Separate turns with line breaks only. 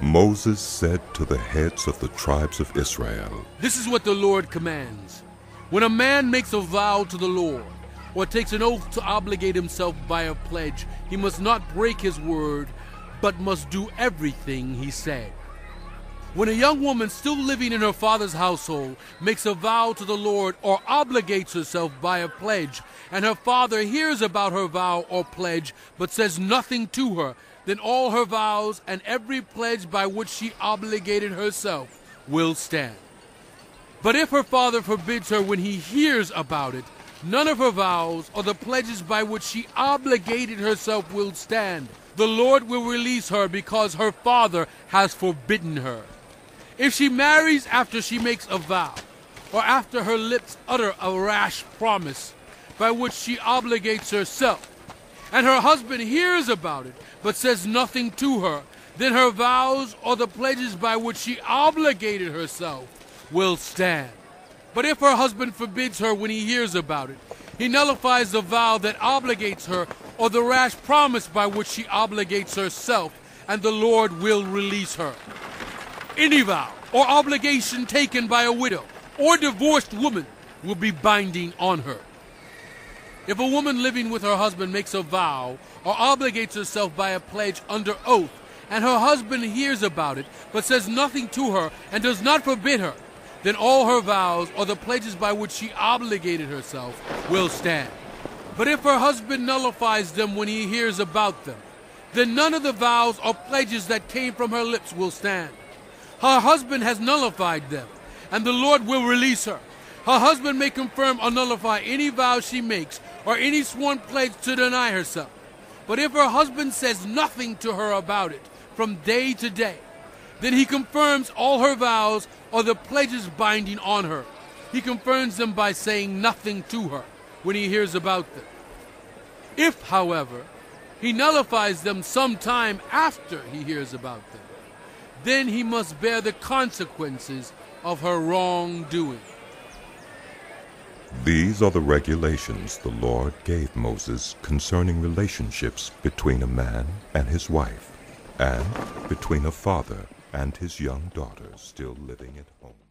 Moses said to the heads of the tribes of Israel,
"This is what the Lord commands. When a man makes a vow to the Lord, or takes an oath to obligate himself by a pledge, he must not break his word, but must do everything he said. When a young woman still living in her father's household makes a vow to the Lord or obligates herself by a pledge, and her father hears about her vow or pledge but says nothing to her, then all her vows and every pledge by which she obligated herself will stand. But if her father forbids her when he hears about it, none of her vows or the pledges by which she obligated herself will stand. The Lord will release her because her father has forbidden her. If she marries after she makes a vow, or after her lips utter a rash promise by which she obligates herself, and her husband hears about it but says nothing to her, then her vows or the pledges by which she obligated herself will stand. But if her husband forbids her when he hears about it, he nullifies the vow that obligates her or the rash promise by which she obligates herself, and the Lord will release her. Any vow or obligation taken by a widow or divorced woman will be binding on her. If a woman living with her husband makes a vow or obligates herself by a pledge under oath, and her husband hears about it but says nothing to her and does not forbid her, then all her vows or the pledges by which she obligated herself will stand. But if her husband nullifies them when he hears about them, then none of the vows or pledges that came from her lips will stand. Her husband has nullified them, and the Lord will release her. Her husband may confirm or nullify any vow she makes or any sworn pledge to deny herself. But if her husband says nothing to her about it from day to day, then he confirms all her vows or the pledges binding on her. He confirms them by saying nothing to her when he hears about them. If, however, he nullifies them sometime after he hears about them, then he must bear the consequences of her wrongdoing.
These are the regulations the Lord gave Moses concerning relationships between a man and his wife, and between a father and his young daughter still living at home.